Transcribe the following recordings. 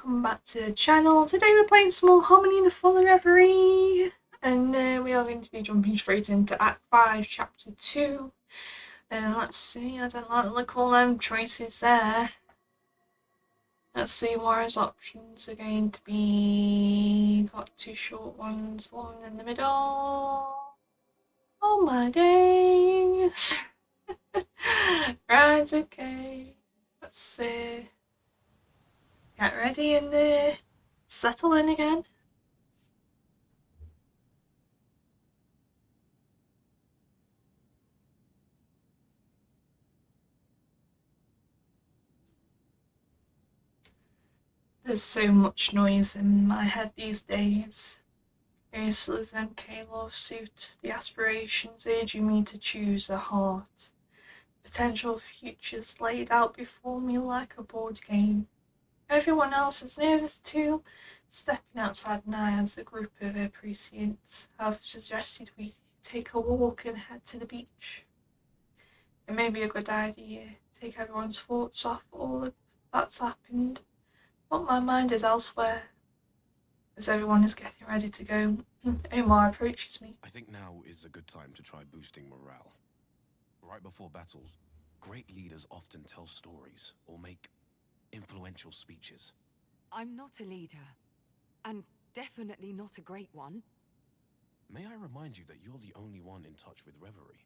welcome back to the channel. Today we're playing some more Harmony in the Full Reverie, and we are going to be jumping straight into Act 5, Chapter 2. And let's see, I don't like all them choices there. Let's see what his options are going to be. Got two short ones, one in the middle. Oh my days. Right, okay. Let's see. Get ready and settle in again. There's so much noise in my head these days. Ursula's MK lawsuit, the aspirations urging me to choose a heart. Potential futures laid out before me like a board game. Everyone else is nervous too. Stepping outside Naiad's, a group of her prescients have suggested we take a walk and head to the beach. It may be a good idea, take everyone's thoughts off all that's happened, but my mind is elsewhere. As everyone is getting ready to go, Omar approaches me. I think now is a good time to try boosting morale. Right before battles, great leaders often tell stories or make influential speeches. I'm not a leader, and definitely not a great one. May I remind you that you're the only one in touch with Reverie?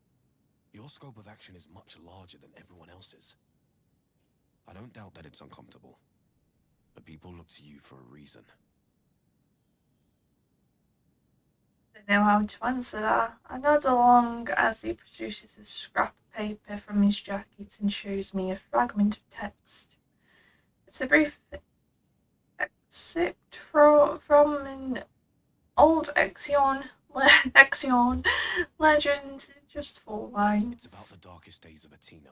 Your scope of action is much larger than everyone else's. I don't doubt that it's uncomfortable, but people look to you for a reason. I don't know how to answer that. I nod along as he produces a scrap of paper from his jacket and shows me a fragment of text. It's a brief excerpt from an old Exion legend, just 4 lines. It's about the darkest days of Athena.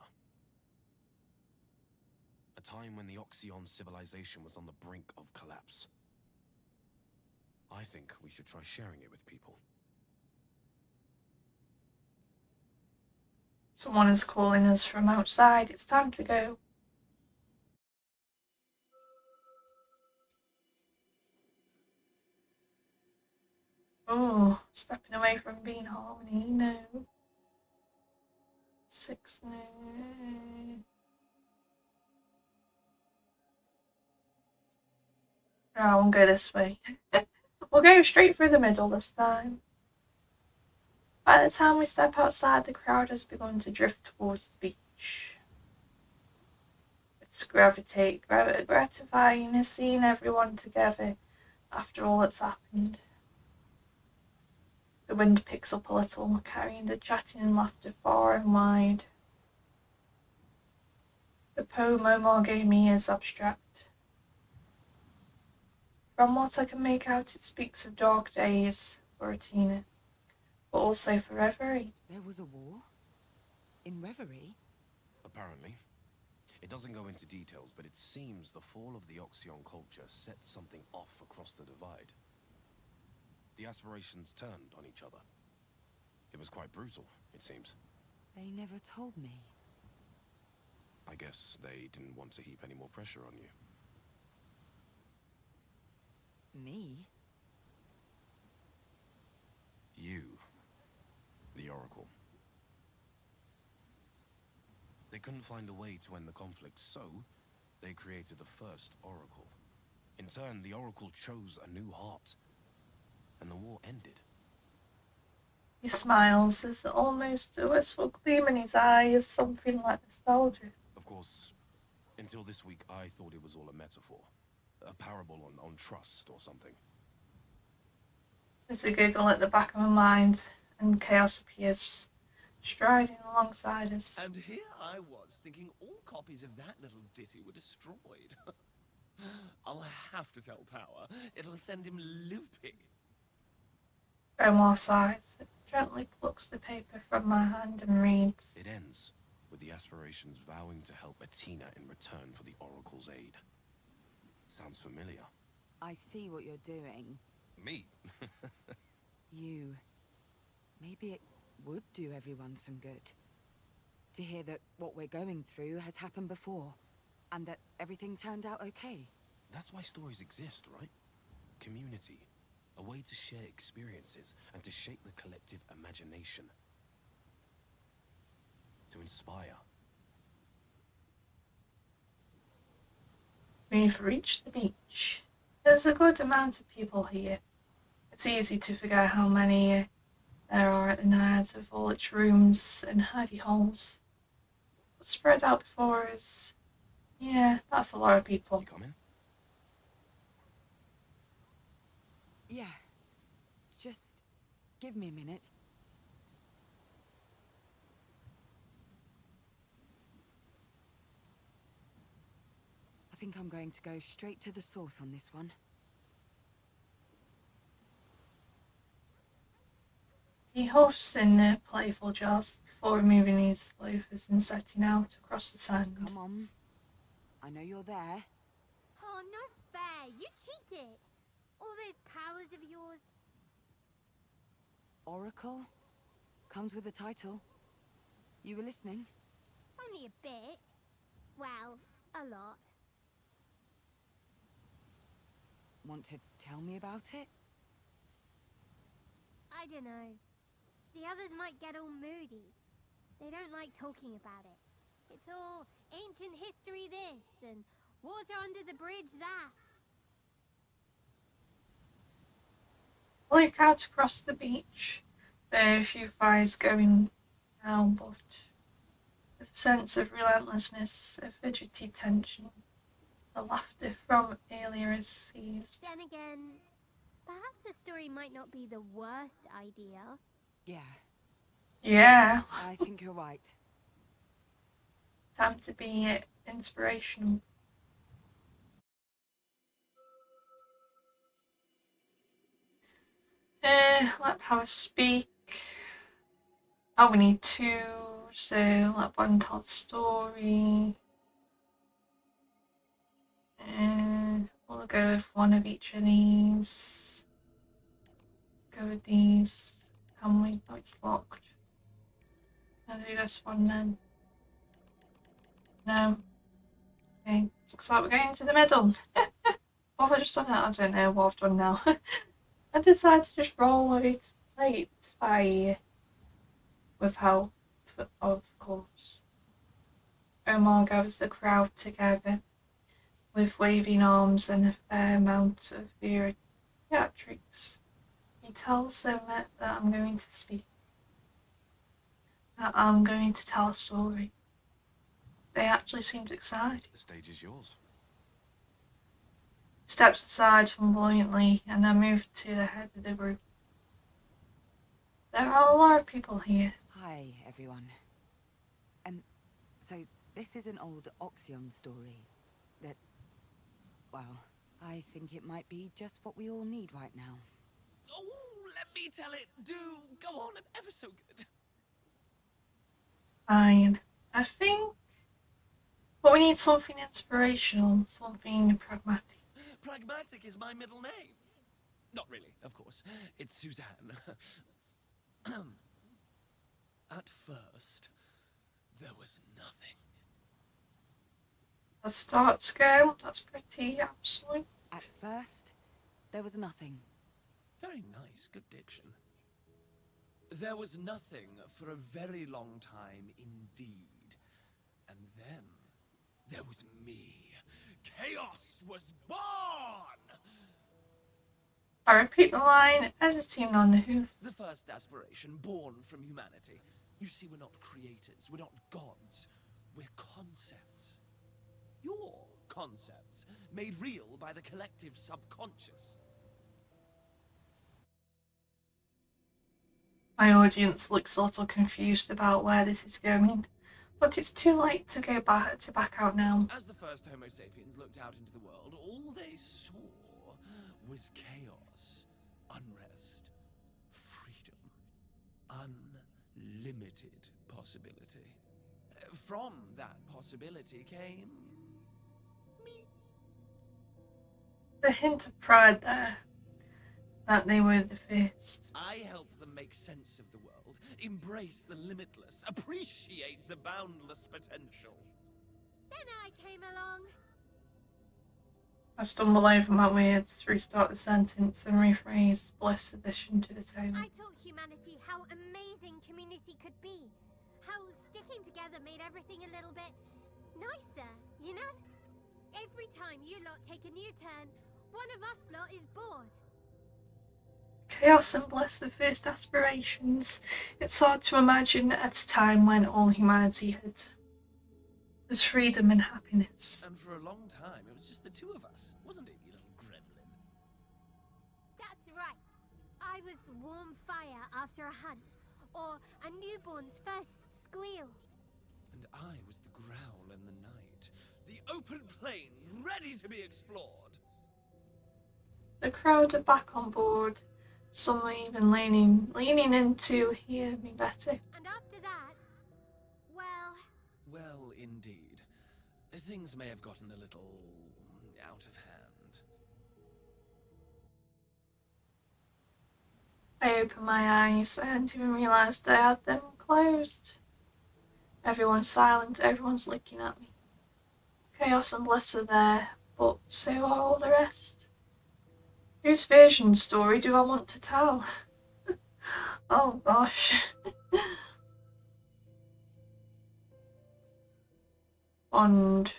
A time when the Oxyon civilization was on the brink of collapse. I think we should try sharing it with people. Someone is calling us from outside. It's time to go. Oh, stepping away from being Harmony, no. 6, no. Oh, I won't go this way. We'll go straight through the middle this time. By the time we step outside, the crowd has begun to drift towards the beach. It's gratifying seeing everyone together after all that's happened. The wind picks up a little, carrying the chatting and laughter far and wide. The poem Omar gave me is abstract. From what I can make out, it speaks of dark days for Athena, but also for Reverie. There was a war? In Reverie? Apparently. It doesn't go into details, but it seems the fall of the Oxyon culture set something off across the divide. The aspirations turned on each other. It was quite brutal, it seems. They never told me. I guess they didn't want to heap any more pressure on you. Me? You, the Oracle. They couldn't find a way to end the conflict, so they created the first Oracle. In turn, the Oracle chose a new heart, and the war ended. He smiles. There's almost a wistful gleam in his eyes, something like nostalgia. Of course, until this week, I thought it was all a metaphor. A parable on trust or something. There's a giggle at the back of my mind, and chaos appears, striding alongside us. And here I was, thinking all copies of that little ditty were destroyed. I'll have to tell Power. It'll send him loopy. Omar sighs, gently plucks the paper from my hand and reads. It ends with the aspirations vowing to help Athena in return for the Oracle's aid. Sounds familiar. I see what you're doing. Me? You. Maybe it would do everyone some good. To hear that what we're going through has happened before, and that everything turned out okay. That's why stories exist, right? Community. A way to share experiences and to shape the collective imagination. To inspire. We've reached the beach. There's a good amount of people here. It's easy to forget how many there are at the Naiad with all its rooms and hidey holes. What's spread out before us? Yeah, that's a lot of people. You coming? Yeah. Just give me a minute. I think I'm going to go straight to the source on this one. He huffs in playful jest before removing his loafers and setting out across the sand. Come on. I know you're there. Oh, no fair. You cheated. All those powers of yours. Oracle? Comes with a title. You were listening? Only a bit. Well, a lot. Want to tell me about it? I don't know. The others might get all moody. They don't like talking about it. It's all ancient history this, and water under the bridge that. Look out across the beach. There are a few fires going now, but with a sense of relentlessness, a fidgety tension. The laughter from earlier is ceased. Then again, perhaps a story might not be the worst idea. Yeah, Yeah, I think you're right. time to be inspirational. Let power speak. Oh, we need two, so let one tell the story. We'll go with one of each of these. Go with these. Can we? Oh, it's locked. I'll do this one then. No. Okay, looks like we're going to the middle. What have I just done? I don't know what I've done now. I decided to just roll with it, play it by ear. With help, of course. Omar gathers the crowd together with waving arms and a fair amount of theatrics. He tells them that I'm going to speak, that I'm going to tell a story. They actually seemed excited. The stage is yours. Steps aside flamboyantly and then moves to the head of the group. There are a lot of people here. Hi, everyone. So this is an old Oxion story that, well, I think it might be just what we all need right now. Oh, let me tell it. Do go on. I'm ever so good. Fine. I think. But we need something inspirational, something pragmatic. Pragmatic is my middle name. Not really, of course. It's Suzanne. At first, there was nothing. A start scale, that's pretty absolute. At first, there was nothing. Very nice, good diction. There was nothing for a very long time indeed. And then, there was me. Chaos was born! I repeat the line, editing on the hoof. The first aspiration born from humanity. You see, we're not creators, we're not gods. We're concepts. Your concepts, made real by the collective subconscious. My audience looks a little confused about where this is going, but it's too late to go back out now. As the first Homo sapiens looked out into the world, all they saw was chaos, unrest, freedom, unlimited possibility. From that possibility came me. The hint of pride there, that they were the first. I helped them make sense of the world, embrace the limitless, appreciate the boundless potential. Then I came along. I stumble over my words to restart the sentence and rephrase Bliss addition to the tale. I taught humanity how amazing community could be. How sticking together made everything a little bit nicer, you know? Every time you lot take a new turn, one of us lot is born. Chaos and bliss, the first aspirations. It's hard to imagine at a time when all humanity had was freedom and happiness. And for a long time, it was just the two of us, wasn't it, you little gremlin? That's right. I was the warm fire after a hunt, or a newborn's first squeal. And I was the growl in the night, the open plain ready to be explored. The crowd are back on board. Some are even leaning in to hear me better. And after that, well... Well, indeed. Things may have gotten a little out of hand. I open my eyes. I hadn't even realised I had them closed. Everyone's silent. Everyone's looking at me. Chaos and bliss are there, but so are all the rest. Whose version story do I want to tell? Oh gosh. Bond.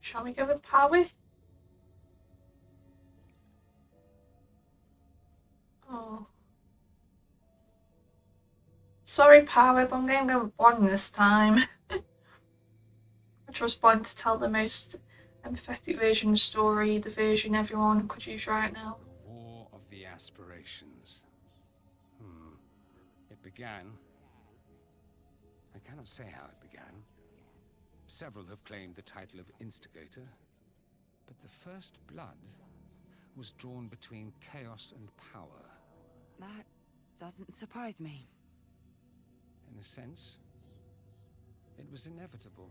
Shall we go with power? Oh. Sorry, power, but I'm going to go with Bond this time. I trust Bond to tell the most empathetic version of the story, the version everyone could use right now. The War of the Aspirations. It began... I cannot say how it began. Several have claimed the title of instigator, but the first blood was drawn between chaos and power. That doesn't surprise me. In a sense, it was inevitable.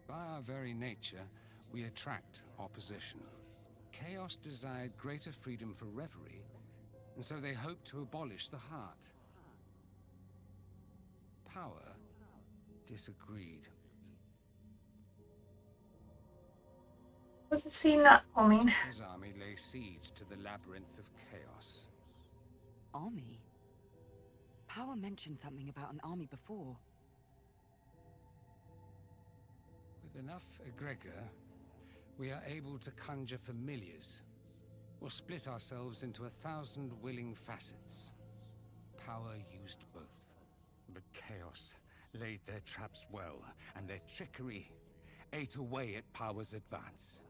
By our very nature, we attract opposition. Chaos desired greater freedom for Reverie, and so they hoped to abolish the heart. Power disagreed. Would have seen that coming. His army lay siege to the labyrinth of chaos. Army? Power mentioned something about an army before. With enough egregor, we are able to conjure familiars, or split ourselves into 1,000 willing facets. Power used both. But chaos laid their traps well, and their trickery ate away at power's advance.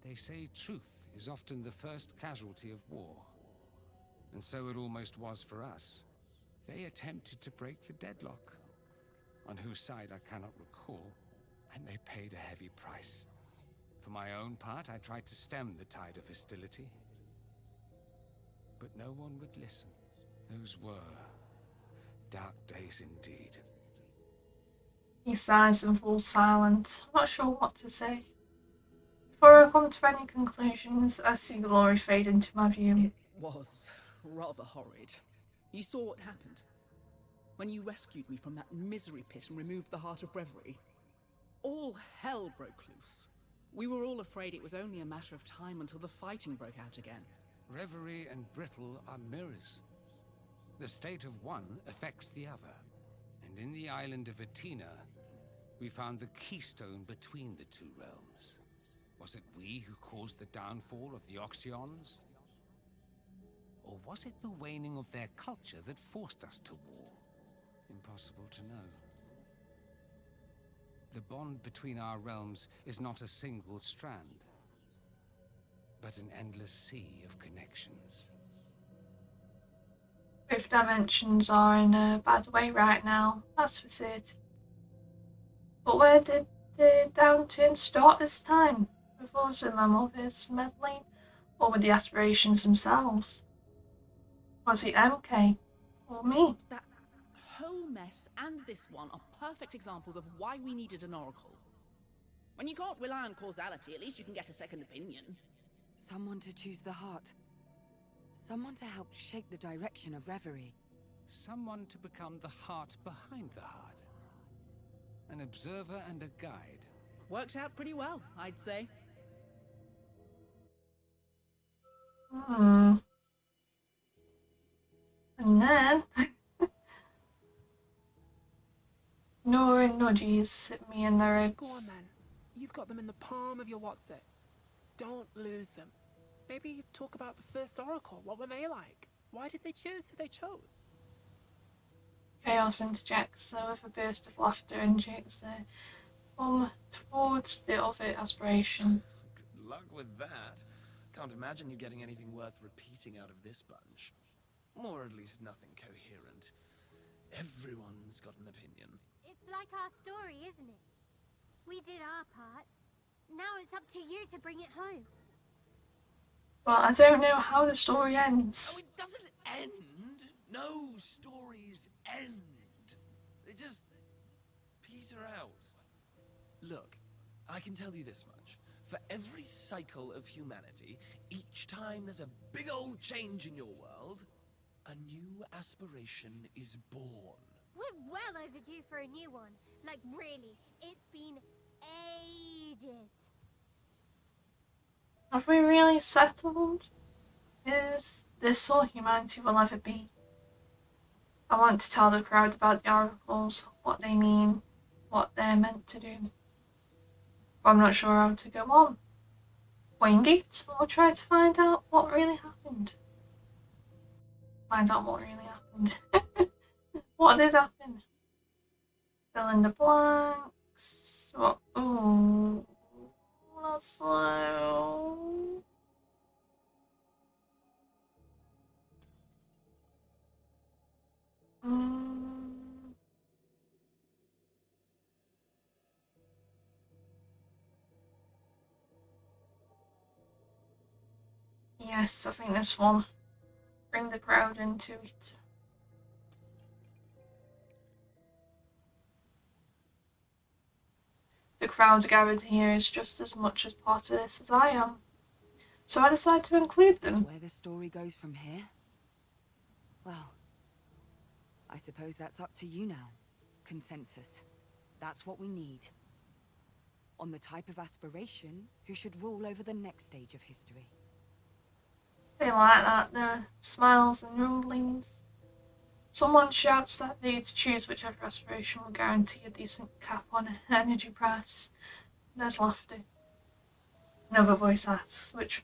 They say truth is often the first casualty of war. And so it almost was for us. They attempted to break the deadlock, on whose side I cannot recall, and they paid a heavy price. For my own part, I tried to stem the tide of hostility. But no one would listen. Those were dark days indeed. He sighs and falls silent, not sure what to say. Before I come to any conclusions, I see glory fade into my view. It was rather horrid. You saw what happened. When you rescued me from that misery pit and removed the heart of Reverie, all hell broke loose. We were all afraid it was only a matter of time until the fighting broke out again. Reverie and Brittle are mirrors. The state of one affects the other. And in the island of Atina, we found the keystone between the two realms. Was it we who caused the downfall of the Oxyons? Or was it the waning of their culture that forced us to war? Impossible to know. The bond between our realms is not a single strand, but an endless sea of connections. Both dimensions are in a bad way right now, that's for certain. But where did the downturn start this time? With us and my mother's meddling, or with the aspirations themselves? Was it MK or me? That whole mess and this one are perfect examples of why we needed an oracle. When you can't rely on causality, at least you can get a second opinion. Someone to choose the heart. Someone to help shape the direction of Reverie. Someone to become the heart behind the heart. An observer and a guide. Worked out pretty well, I'd say. Hmm. And then Nora and Nudgies hit me in the Go on ribs. then. You've got them in the palm of your what's-it. Don't lose them. Maybe talk about the first Oracle. What were they like? Why did they choose who they chose? Chaos interjects with a burst of laughter and shakes their thumb towards the other aspiration. Good luck with that. Can't imagine you getting anything worth repeating out of this bunch. Or at least nothing coherent. Everyone's got an opinion. It's like our story, isn't it? We did our part. Now it's up to you to bring it home. But I don't know how the story Oh, ends. it doesn't end. No stories end. They just peter out. Look, I can tell you this much. For every cycle of humanity, each time there's a big old change in your world, a new aspiration is born. We're well overdue for a new one. Like, really, it's been ages. Have we really settled? Is this all humanity will ever be? I want to tell the crowd about the oracles, what they mean, what they're meant to do. But I'm not sure how to go on. Wing it, or try to find out what really happened. Find out what really happened. What did happen? Fill in the blanks. What? Ooh, not slow. Yes, I think this one. Bring the crowd into it. The crowd gathered here is just as much as part of this as I am. So I decided to include them. Where the story goes from here? Well, I suppose that's up to you now. Consensus. That's what we need. On the type of aspiration who should rule over the next stage of history. They like that, their smiles and rumblings. Someone shouts that they need to choose whichever aspiration will guarantee a decent cap on energy price. There's laughter. Another voice asks which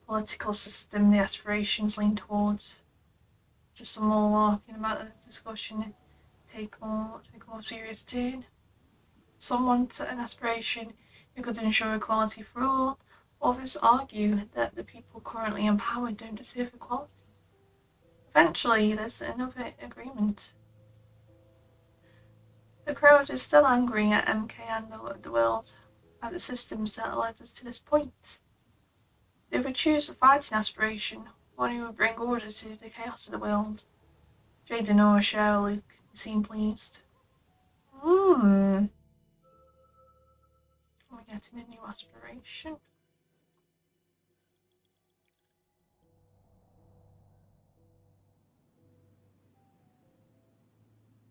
political system the aspirations lean towards. Just some more walking about the discussion take a more serious turn. Someone set an aspiration who could ensure equality for all. Others argue that the people currently in power don't deserve equality. Eventually, there's another agreement. The crowd is still angry at MK and the world, at the systems that led us to this point. They would choose a fighting aspiration, one who would bring order to the chaos of the world. Jaden or Luke seem pleased. We're getting a new aspiration.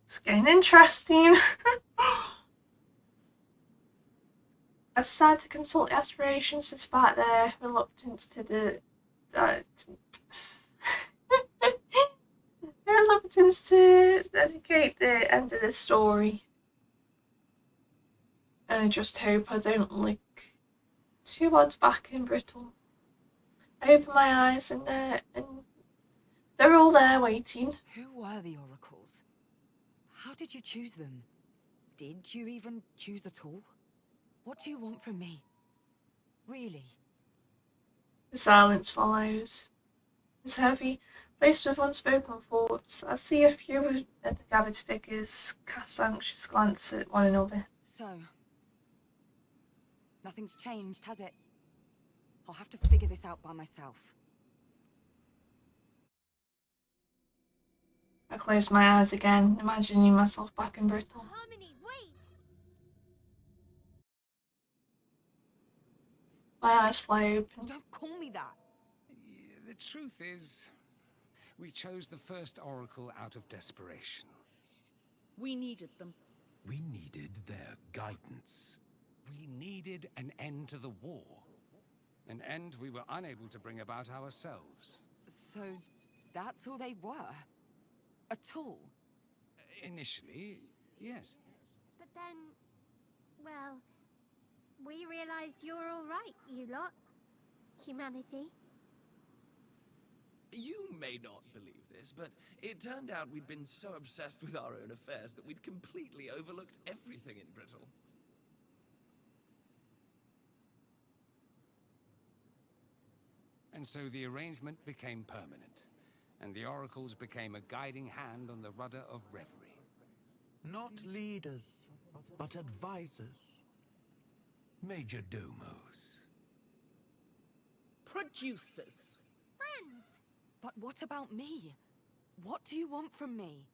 It's getting interesting. I decided to consult the aspirations despite their reluctance to their reluctance to dedicate the end of the story. And I just hope I don't look too odd back and brittle. I open my eyes and they're all there waiting. Who were the oracles? How did you choose them? Did you even choose at all? What do you want from me? Really? The silence follows. It's heavy, laced with unspoken thoughts. I see a few of the gathered figures cast anxious glance at one another. So, nothing's changed, has it? I'll have to figure this out by myself. I close my eyes again, imagining myself back in Brittle. Harmony, wait! My eyes fly open. Don't call me that! The truth is, We chose the first oracle out of desperation. We needed them. We needed their guidance. We needed an end to the war. An end we were unable to bring about ourselves. So, that's all they were? A tool? Initially, yes. But then, well, we realized you're all right, you lot. Humanity. You may not believe this, but it turned out we'd been so obsessed with our own affairs that we'd completely overlooked everything in Brittle. And so the arrangement became permanent, and the oracles became a guiding hand on the rudder of Reverie. Not leaders, but advisors. Major domos. Producers. Friends! But what about me? What do you want from me?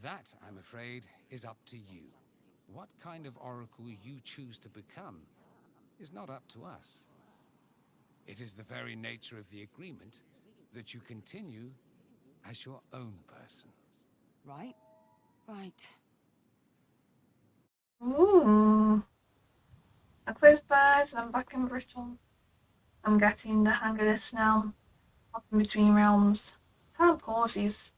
That, I'm afraid, is up to you. What kind of oracle you choose to become is not up to us. It is the very nature of the agreement that you continue as your own person. Right? Right. Ooh. I close my eyes and I'm back in Brittle. I'm getting the hang of this now. Hopping between realms. Time pauses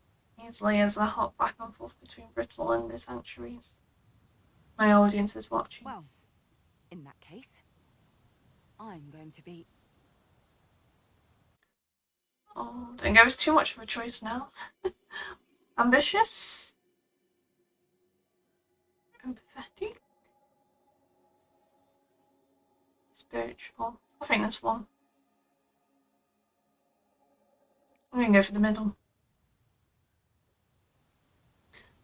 easily as I hop back and forth between Brittle and the sanctuaries. My audience is watching. Well, in that case, I'm going to be... Oh, don't give us too much of a choice now. Ambitious. Empathetic. Spiritual. I think that's one. I'm gonna go for the middle.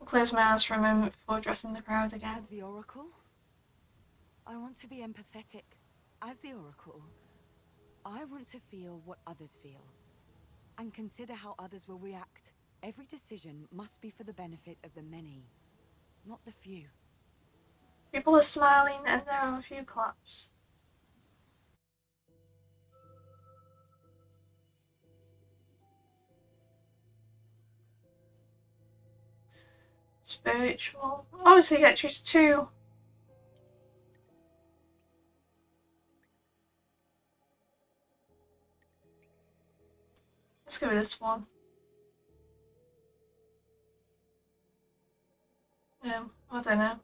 I'll close my eyes for a moment before addressing the crowd again. As the Oracle? I want to be empathetic. As the Oracle, I want to feel what others feel. And consider how others will react. Every decision must be for the benefit of the many, not the few. People are smiling and there are a few claps. Spiritual. Oh, so you get to choose two. Let's go with this one. I don't know.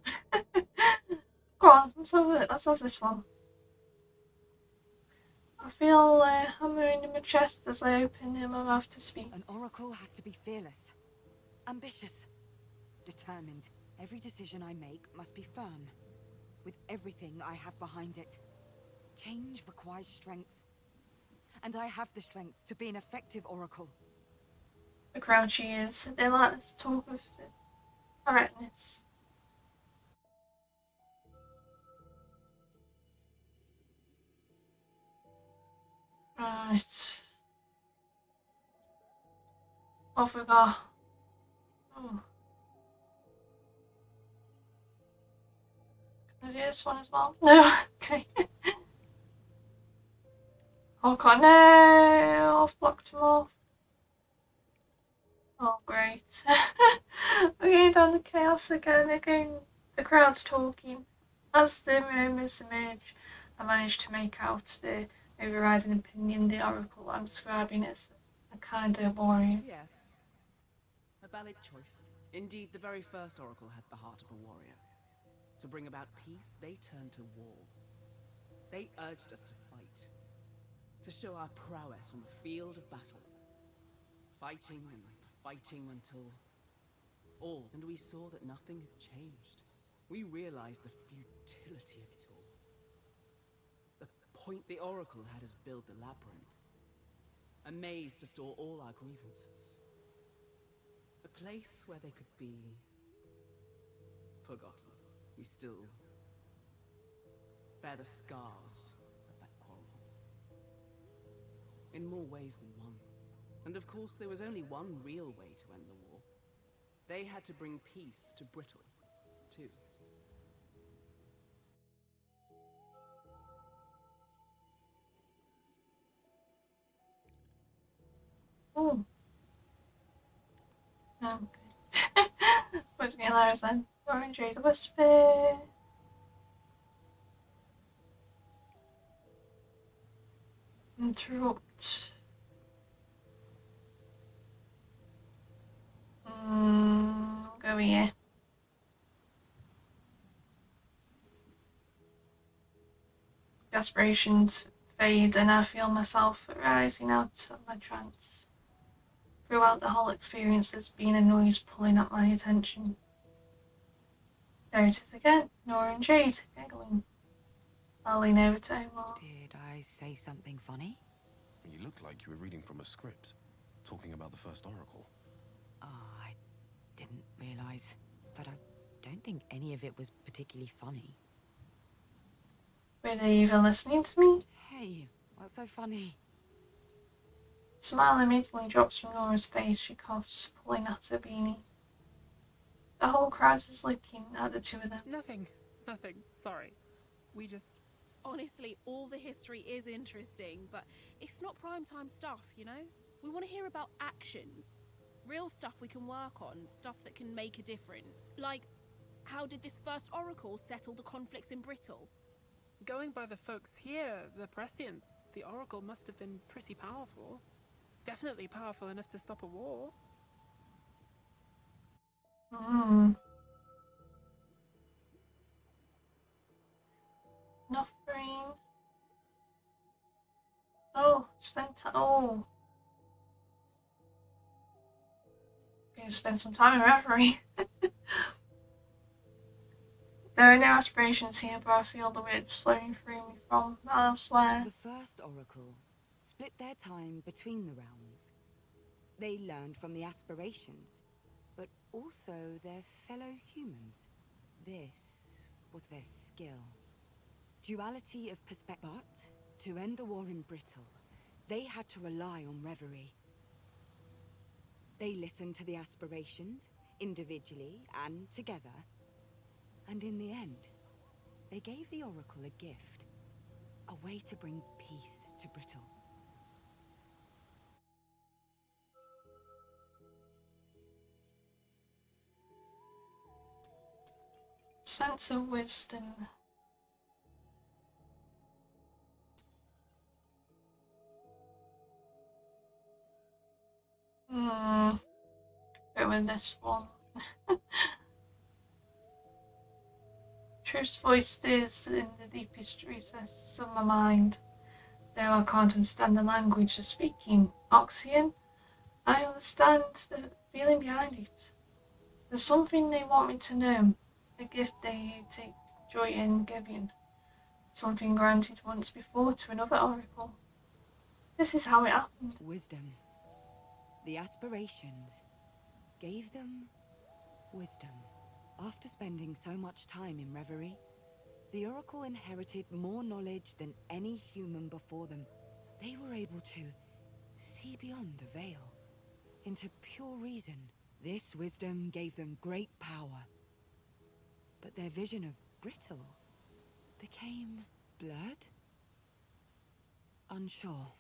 Go on, let's have this one. I feel a hammering in my chest as I open my mouth to speak. An Oracle has to be fearless, ambitious, determined. Every decision I make must be firm, with everything I have behind it. Change requires strength, and I have the strength to be an effective Oracle. The crowd cheers. They like this talk of correctness. Right. Off we go. Oh. Can I do this one as well? No? Okay. Oh god, no! I've blocked them off. Oh great. We're going down the chaos again. Again, the crowd's talking. As the murmurs emerge, I manage to make out the overriding opinion the oracle I'm describing as a kind of warrior. Yes. A valid choice. Indeed, the very first Oracle had the heart of a warrior. To bring about peace, they turned to war. They urged us to fight. To show our prowess on the field of battle. Fighting and fighting until all. And we saw that nothing had changed. We realized the futility of it all. The point the Oracle had us build the labyrinth. A maze to store all our grievances. A place where they could be forgotten. We still bear the scars of that quarrel. In more ways than one. And of course, there was only one real way to end the war. They had to bring peace to Brittle, too. Oh. Okay. What's getting Lara's then? Orange Jade Whisper. Interrupt. Go here. The aspirations fade and I feel myself rising out of my trance. Throughout the whole experience there's been a noise pulling at my attention. There it is again, Nora and Jade, giggling. I'll lean over to Omar. Did I say something funny? You looked like you were reading from a script, talking about the first oracle. I didn't realize, but I don't think any of it was particularly funny. Were they even listening to me? Hey, what's so funny? The smile immediately drops from Nora's face. She coughs, pulling at her beanie. The whole crowd is looking at the two of them. Nothing. Sorry. We just... Honestly, all the history is interesting, but it's not primetime stuff, you know? We want to hear about actions. Real stuff we can work on, stuff that can make a difference. Like, how did this first oracle settle the conflicts in Brittle? Going by the folks here, the prescience, the oracle must have been pretty powerful. Definitely powerful enough to stop a war. Not green. Oh, spent time. Oh. Gonna spend some time in Reverie. There are no aspirations here, but I feel the words flowing through me from elsewhere. The first oracle split their time between the realms. They learned from the aspirations, but also their fellow humans. This was their skill. Duality of perspective. But to end the war in Brittle, they had to rely on Reverie. They listened to the aspirations, individually and together. And in the end, they gave the Oracle a gift. A way to bring peace to Brittle. Sense of wisdom. Go with this one. Truth's voice stirs in the deepest recesses of my mind. Though I can't understand the language they're speaking, Oxian, I understand the feeling behind it. There's something they want me to know, a gift they take joy in giving, something granted once before to another oracle. This is how it happened. Wisdom. The aspirations gave them wisdom. After spending so much time in Reverie, the Oracle inherited more knowledge than any human before them. They were able to see beyond the veil, into pure reason. This wisdom gave them great power. But their vision of Brittle became blurred? Unsure.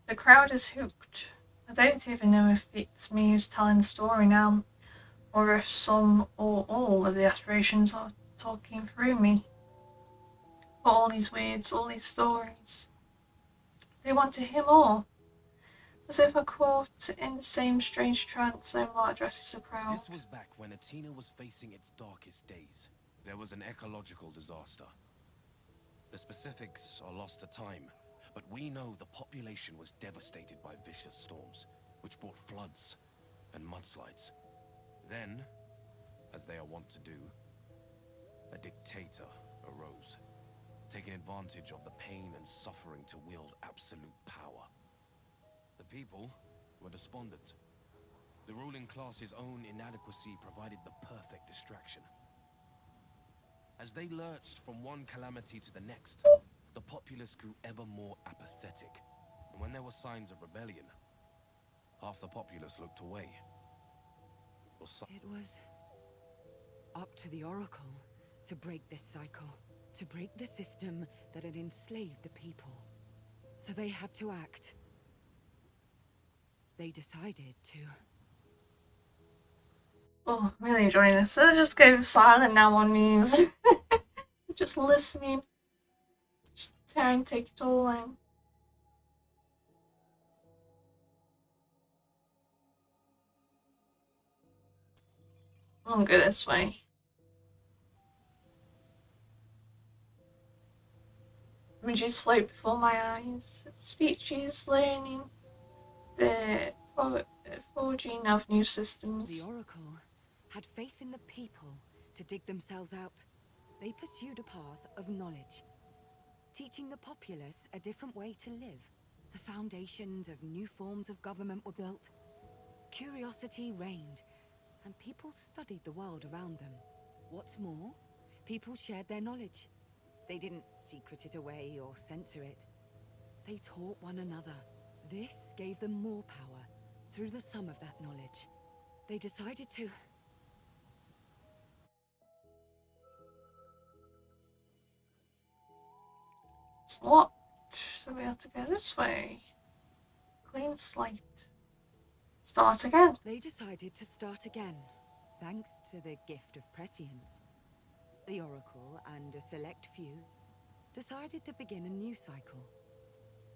The crowd is hooked. I don't even know if it's me who's telling the story now, or if some or all of the aspirations are talking through me. But all these words, all these stories, they want to hear more. As if I caught in the same strange trance, Omar addresses the crowd. This was back when Atina was facing its darkest days. There was an ecological disaster. The specifics are lost to time, but we know the population was devastated by vicious storms, which brought floods and mudslides. Then, as they are wont to do, a dictator arose, taking advantage of the pain and suffering to wield absolute power. The people were despondent. The ruling class's own inadequacy provided the perfect distraction. As they lurched from one calamity to the next, the populace grew ever more apathetic. And when there were signs of rebellion, half the populace looked away. It was up to the Oracle to break this cycle. to break the system that had enslaved the people. So they had to act. They decided to... Oh, I'm really enjoying this. Let's just go silent now on these. Just listening. Just trying to take it all in. I'll go this way. Images float before my eyes. Speeches, learning, the forging of new systems. The Oracle had faith in the people to dig themselves out. They pursued a path of knowledge, teaching the populace a different way to live. The foundations of new forms of government were built. Curiosity reigned, and people studied the world around them. What's more, people shared their knowledge. They didn't secret it away or censor it. They taught one another. This gave them more power through the sum of that knowledge. They decided to... It's locked, so we have to go this way. Clean slate. Start again. They decided to start again, thanks to the gift of prescience. The Oracle and a select few decided to begin a new cycle.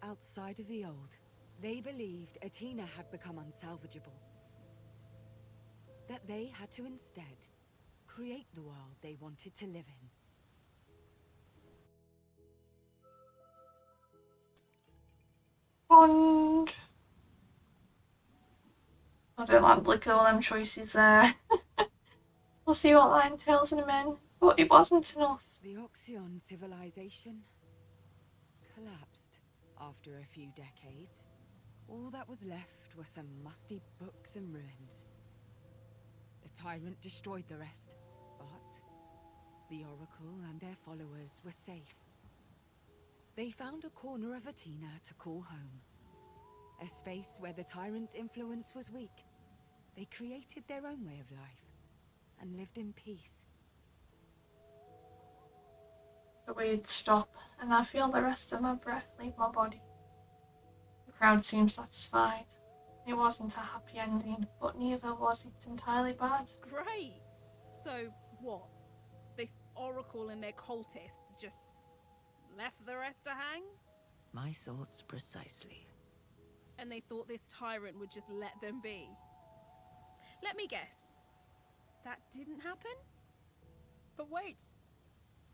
Outside of the old, they believed Athena had become unsalvageable. That they had to instead create the world they wanted to live in. And I don't like the look at all them choices there. We'll see what line tells in a minute, but it wasn't enough. The Oxion civilization collapsed after a few decades. All that was left were some musty books and ruins. The tyrant destroyed the rest, but the Oracle and their followers were safe. They found a corner of Athena to call home. A space where the tyrant's influence was weak. They created their own way of life and lived in peace. The weird stop, and I feel the rest of my breath leave my body. The crowd seemed satisfied. It wasn't a happy ending, but neither was it entirely bad. Great! So, what? This Oracle and their cultists just left the rest to hang? My thoughts precisely. And they thought this tyrant would just let them be? Let me guess. That didn't happen? But wait,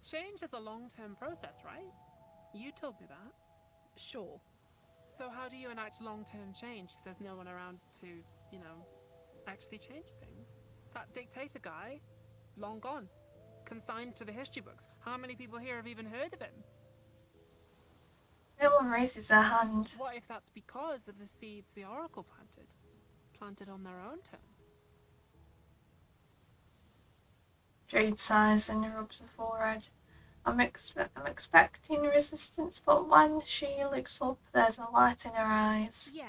change is a long-term process, right? You told me that. Sure. So how do you enact long-term change if there's no one around to, you know, actually change things? That dictator guy, long gone. Consigned to the history books. How many people here have even heard of him? No one raises their hand. What if that's because of the seeds the Oracle planted? Planted on their own terms? Jade sighs and rubs her forehead. I'm expecting resistance, but when she looks up, there's a light in her eyes. Yeah.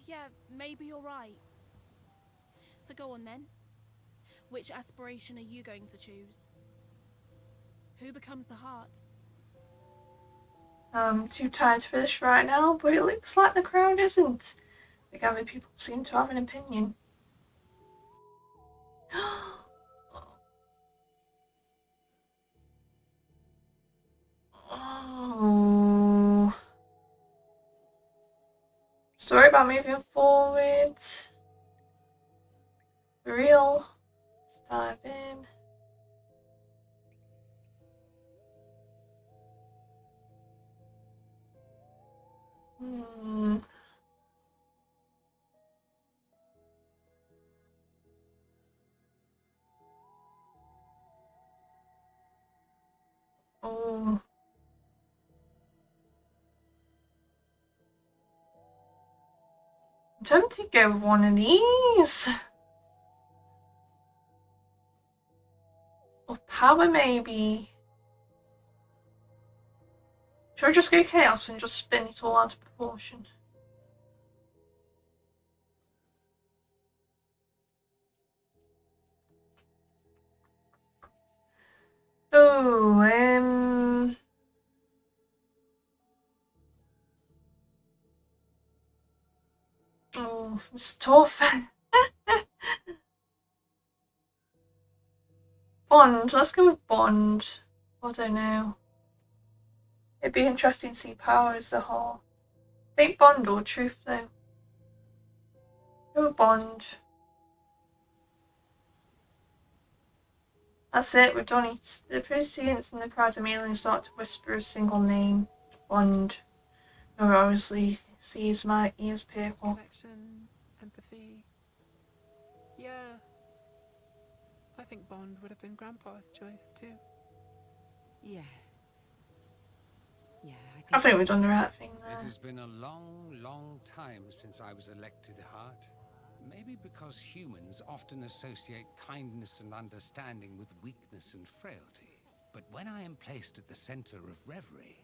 Yeah, maybe you're right. So go on then. Which aspiration are you going to choose? Who becomes the heart? I'm too tired for this right now, but it looks like the crowd isn't. The gathered people seem to have an opinion. Oh. Story about moving forward. For real. Let's dive in. Oh. I'm tempted to go with one of these. Or power, maybe. Should I just go chaos and just spin it all out of proportion? Oh, oh, it's tough. Bond. Let's go with Bond. I don't know. It'd be interesting to see power as a whole. I think Bond or Truth though. Go with Bond. That's it, we've done it. The participants in the crowd immediately start to whisper a single name. Bond. Nora obviously sees my ears perkle. Connection, empathy. Yeah. I think Bond would have been Grandpa's choice too. Yeah. Yeah, I think we've done the right thing there. It has been a long, long time since I was elected Heart. Maybe because humans often associate kindness and understanding with weakness and frailty. But when I am placed at the center of Reverie,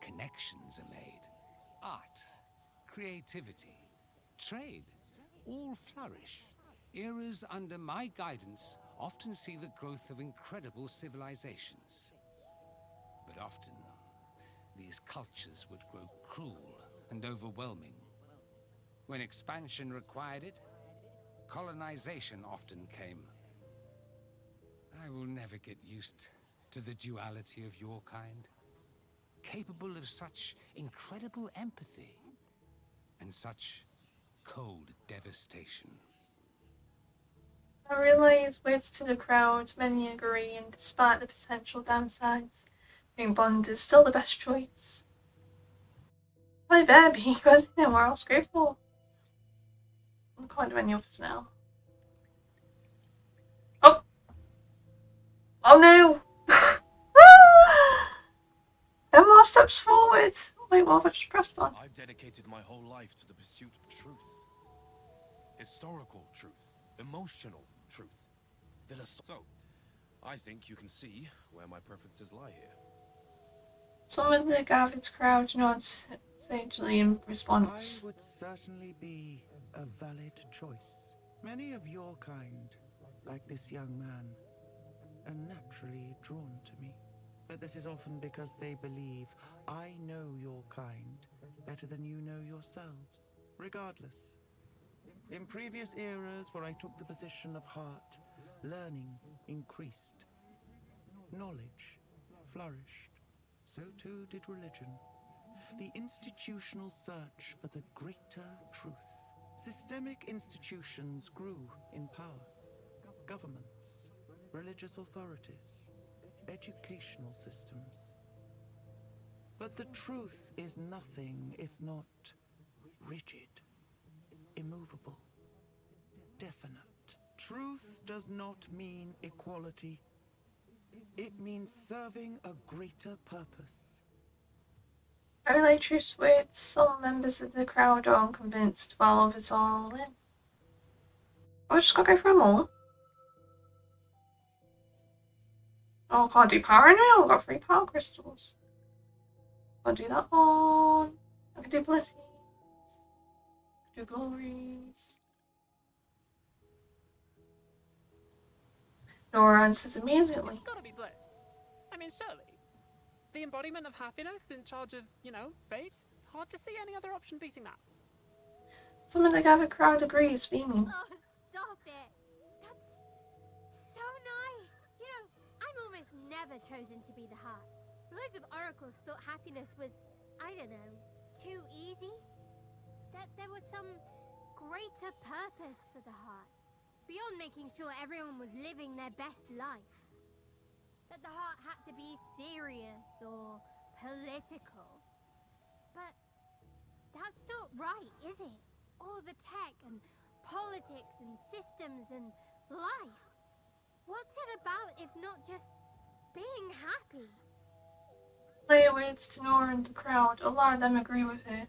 connections are made. Art, creativity, trade, all flourish. Eras under my guidance often see the growth of incredible civilizations. But often, these cultures would grow cruel and overwhelming. When expansion required it, colonization often came. I will never get used to the duality of your kind, capable of such incredible empathy and such cold devastation. I realise words to the crowd, many agree, and despite the potential downsides, I think Bond is still the best choice. Why there be? Because you know where else go for? I can't do any others now. Oh! Oh no! 10 more steps forward! Wait, what have I just pressed on? I've dedicated my whole life to the pursuit of truth. Historical truth. Emotional truth. So, I think you can see where my preferences lie here. Some of the gathered crowd nods sagely in response. I would certainly be a valid choice. Many of your kind, like this young man, are naturally drawn to me. But this is often because they believe I know your kind better than you know yourselves. Regardless, in previous eras where I took the position of heart, learning increased. Knowledge flourished. So too did religion. The institutional search for the greater truth. Systemic institutions grew in power. Governments, religious authorities, educational systems. But the truth is nothing if not rigid, immovable, definite. Truth does not mean equality. It means serving a greater purpose. I relay truth's words. Some members of the crowd are unconvinced, while others are all in. I just gotta go for a more. Oh, I can't do power now. I've got 3 power crystals. I'll do that one. I can do blessings. I can do glories. Nora answers immediately. It's gotta be bliss. I mean, surely. The embodiment of happiness in charge of, fate? Hard to see any other option beating that. Some of the gathered crowd agrees, beaming. Oh, stop it. That's so nice. I'm almost never chosen to be the heart. Loads of oracles thought happiness was, I don't know, too easy. That there was some greater purpose for the heart, beyond making sure everyone was living their best life. That the heart had to be serious or political. But that's not right, is it? All the tech and politics and systems and life. What's it about if not just being happy? Leia words to Nora and the crowd. A lot of them agree with her.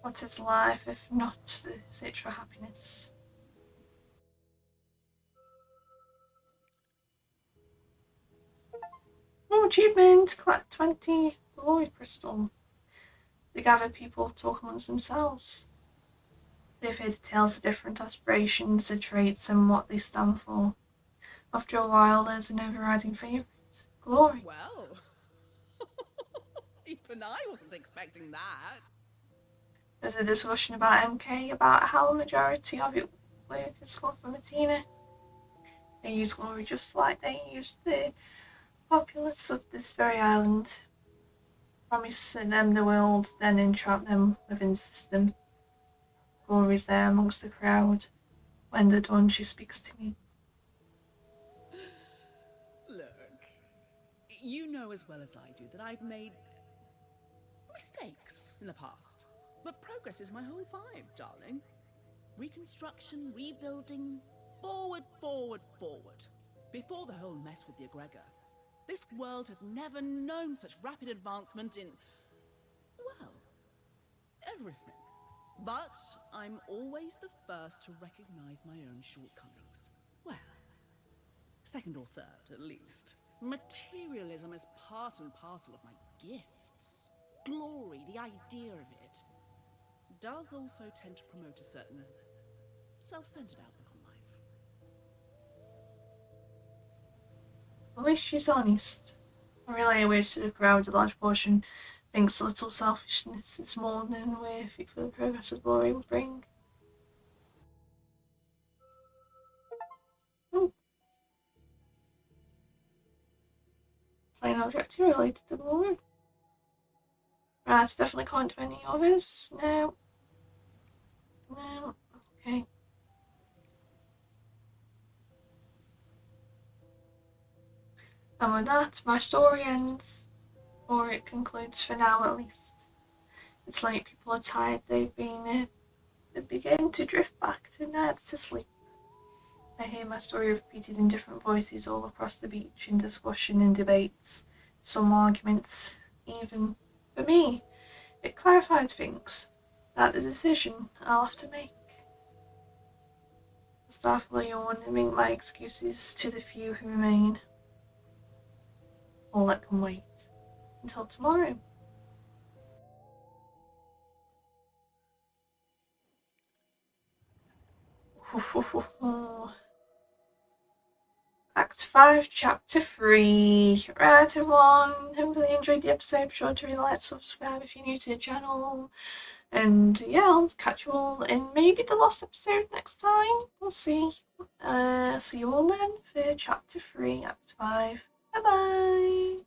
What is life if not the search for happiness? Oh, achievement! Collect 20 glory crystal. They gather people talk amongst themselves. They've heard tales of different aspirations, their traits, and what they stand for. After a while, there's an overriding favourite, Glory. Well, even I wasn't expecting that. There's a discussion about MK about how a majority of it work has come from Athena. They use Glory just like they used the populace of this very island, promising them the world, then entrap them within the system. Glory's there amongst the crowd. When they're done, she speaks to me. Look, you know as well as I do that I've made mistakes in the past. But progress is my whole vibe, darling. Reconstruction, rebuilding, forward, forward, forward. Before the whole mess with the egregor, this world had never known such rapid advancement in, well, everything. But I'm always the first to recognize my own shortcomings. Well, second or third, at least. Materialism is part and parcel of my gifts. Glory, the idea of it, does also tend to promote a certain self-centered outlook on life. At least she's honest. I relay ways to the crowd, a large portion thinks a little selfishness is more than worth it for the progress that Glory will bring. Oh. Plain objective related to Glory. Right, definitely can't do any others. No. No. Okay. And with that, my story ends. Or it concludes for now, at least. It's like people are tired. They're beginning to drift back to sleep. I hear my story repeated in different voices all across the beach, in discussion and debates, some arguments, even. For me, it clarified things. That the decision I'll have to make. The staff will yawn and make my excuses to the few who remain. Or let them wait until tomorrow. Act 5, Chapter 3. Right, everyone. Hopefully you enjoyed the episode. Be sure to really like, subscribe if you're new to the channel. And yeah, I'll catch you all in maybe the last episode next time. We'll see. See you all then for Chapter 3, Act 5. Bye bye.